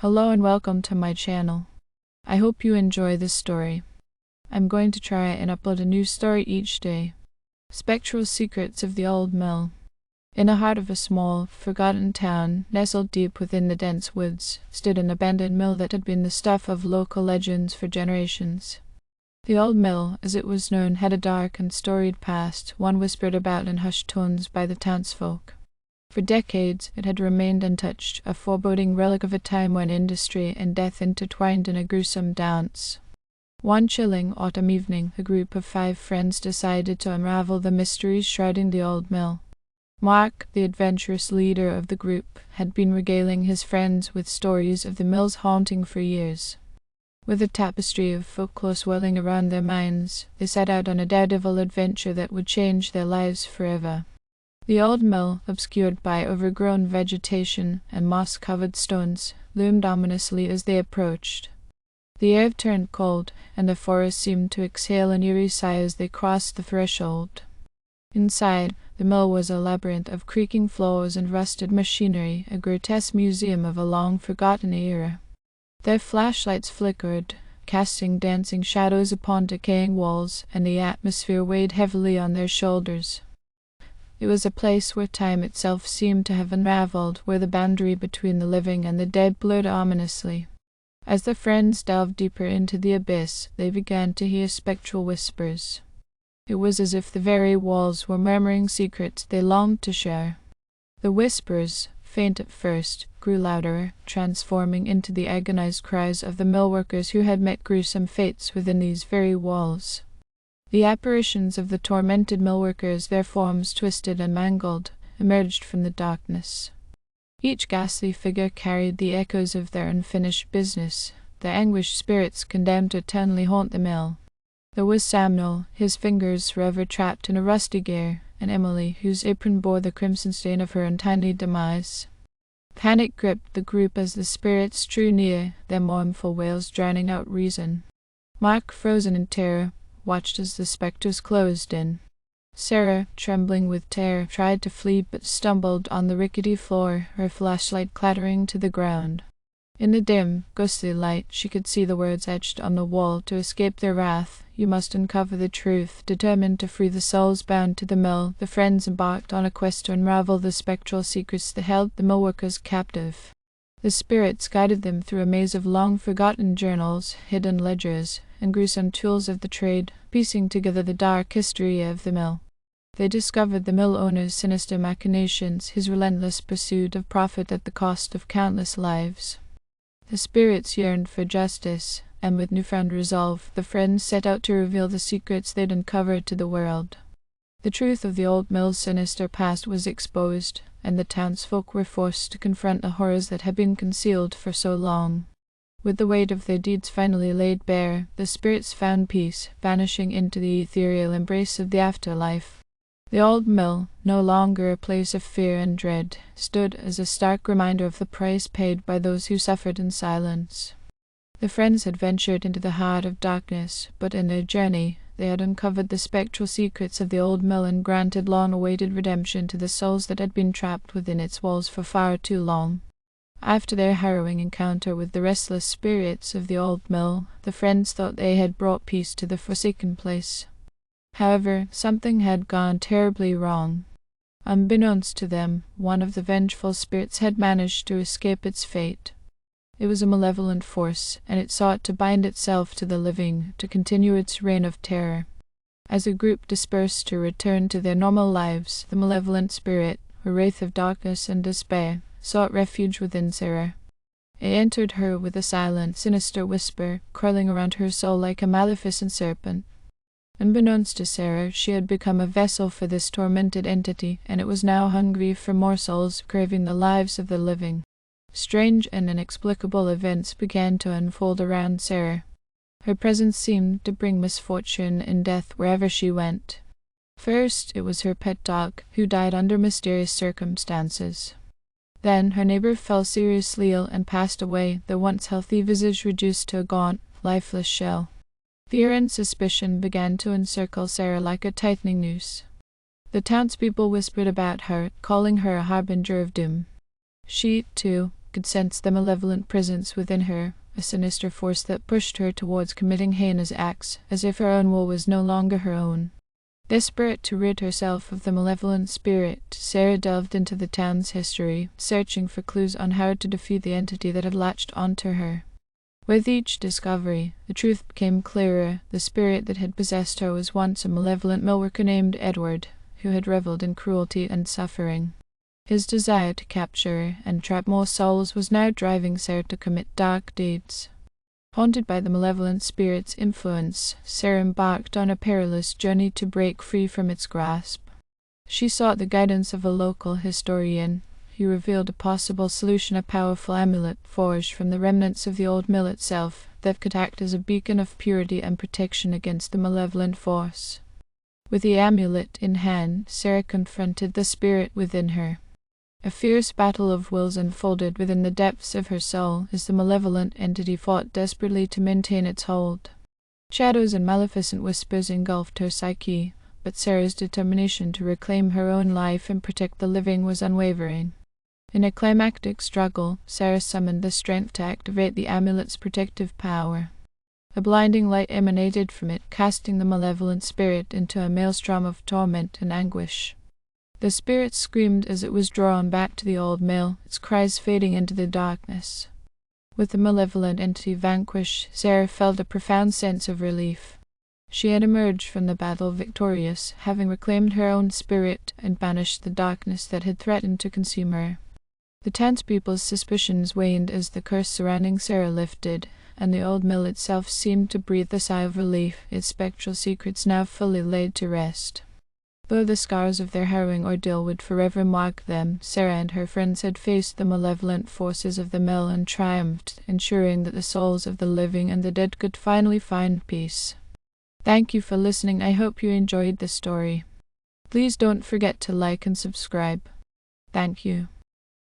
Hello and welcome to my channel. I hope you enjoy this story. I'm going to try and upload a new story each day. Spectral Secrets of the Old Mill. In the heart of a small, forgotten town, nestled deep within the dense woods, stood an abandoned mill that had been the stuff of local legends for generations. The old mill, as it was known, had a dark and storied past, one whispered about in hushed tones by the townsfolk. For decades it had remained untouched, a foreboding relic of a time when industry and death intertwined in a gruesome dance. One chilling autumn evening, a group of 5 friends decided to unravel the mysteries shrouding the old mill. Mark, the adventurous leader of the group, had been regaling his friends with stories of the mill's haunting for years. With a tapestry of folklore swirling around their minds, they set out on a daredevil adventure that would change their lives forever. The old mill, obscured by overgrown vegetation and moss-covered stones, loomed ominously as they approached. The air turned cold, and the forest seemed to exhale an eerie sigh as they crossed the threshold. Inside, the mill was a labyrinth of creaking floors and rusted machinery, a grotesque museum of a long-forgotten era. Their flashlights flickered, casting dancing shadows upon decaying walls, and the atmosphere weighed heavily on their shoulders. It was a place where time itself seemed to have unraveled, where the boundary between the living and the dead blurred ominously. As the friends delved deeper into the abyss, they began to hear spectral whispers. It was as if the very walls were murmuring secrets they longed to share. The whispers, faint at first, grew louder, transforming into the agonized cries of the mill workers who had met gruesome fates within these very walls. The apparitions of the tormented millworkers, their forms twisted and mangled, emerged from the darkness. Each ghastly figure carried the echoes of their unfinished business, their anguished spirits condemned to eternally haunt the mill. There was Samuel, his fingers forever trapped in a rusty gear, and Emily, whose apron bore the crimson stain of her untimely demise. Panic gripped the group as the spirits drew near, their mournful wails drowning out reason. Mark, frozen in terror, watched as the spectres closed in. Sarah, trembling with terror, tried to flee but stumbled on the rickety floor, her flashlight clattering to the ground. In the dim, ghostly light, she could see the words etched on the wall: "To escape their wrath, you must uncover the truth." Determined to free the souls bound to the mill, the friends embarked on a quest to unravel the spectral secrets that held the millworkers captive. The spirits guided them through a maze of long-forgotten journals, hidden ledgers, and gruesome tools of the trade, piecing together the dark history of the mill. They discovered the mill owner's sinister machinations, his relentless pursuit of profit at the cost of countless lives. The spirits yearned for justice, and with newfound resolve, the friends set out to reveal the secrets they'd uncovered to the world. The truth of the old mill's sinister past was exposed, and the townsfolk were forced to confront the horrors that had been concealed for so long. With the weight of their deeds finally laid bare, the spirits found peace, vanishing into the ethereal embrace of the afterlife. The old mill, no longer a place of fear and dread, stood as a stark reminder of the price paid by those who suffered in silence. The friends had ventured into the heart of darkness, but in their journey they had uncovered the spectral secrets of the old mill and granted long-awaited redemption to the souls that had been trapped within its walls for far too long. After their harrowing encounter with the restless spirits of the old mill, the friends thought they had brought peace to the forsaken place. However, something had gone terribly wrong. Unbeknownst to them, one of the vengeful spirits had managed to escape its fate. It was a malevolent force, and it sought to bind itself to the living, to continue its reign of terror. As the group dispersed to return to their normal lives, the malevolent spirit, a wraith of darkness and despair, sought refuge within Sarah. It entered her with a silent, sinister whisper, curling around her soul like a maleficent serpent. Unbeknownst to Sarah, she had become a vessel for this tormented entity, and it was now hungry for more souls, craving the lives of the living. Strange and inexplicable events began to unfold around Sarah. Her presence seemed to bring misfortune and death wherever she went. First, it was her pet dog, who died under mysterious circumstances. Then her neighbor fell seriously ill and passed away, the once healthy visage reduced to a gaunt, lifeless shell. Fear and suspicion began to encircle Sarah like a tightening noose. The townspeople whispered about her, calling her a harbinger of doom. She, too, could sense the malevolent presence within her, a sinister force that pushed her towards committing heinous acts, as if her own will was no longer her own. Desperate to rid herself of the malevolent spirit, Sarah delved into the town's history, searching for clues on how to defeat the entity that had latched onto her. With each discovery, the truth became clearer. The spirit that had possessed her was once a malevolent millworker named Edward, who had reveled in cruelty and suffering. His desire to capture and trap more souls was now driving Sarah to commit dark deeds. Haunted by the malevolent spirit's influence, Sarah embarked on a perilous journey to break free from its grasp. She sought the guidance of a local historian, who revealed a possible solution: a powerful amulet forged from the remnants of the old mill itself that could act as a beacon of purity and protection against the malevolent force. With the amulet in hand, Sarah confronted the spirit within her. A fierce battle of wills unfolded within the depths of her soul as the malevolent entity fought desperately to maintain its hold. Shadows and maleficent whispers engulfed her psyche, but Sarah's determination to reclaim her own life and protect the living was unwavering. In a climactic struggle, Sarah summoned the strength to activate the amulet's protective power. A blinding light emanated from it, casting the malevolent spirit into a maelstrom of torment and anguish. The spirit screamed as it was drawn back to the old mill, its cries fading into the darkness. With the malevolent entity vanquished, Sarah felt a profound sense of relief. She had emerged from the battle victorious, having reclaimed her own spirit and banished the darkness that had threatened to consume her. The townspeople's suspicions waned as the curse surrounding Sarah lifted, and the old mill itself seemed to breathe a sigh of relief, its spectral secrets now fully laid to rest. Though the scars of their harrowing ordeal would forever mark them, Sarah and her friends had faced the malevolent forces of the mill and triumphed, ensuring that the souls of the living and the dead could finally find peace. Thank you for listening. I hope you enjoyed this story. Please don't forget to like and subscribe. Thank you.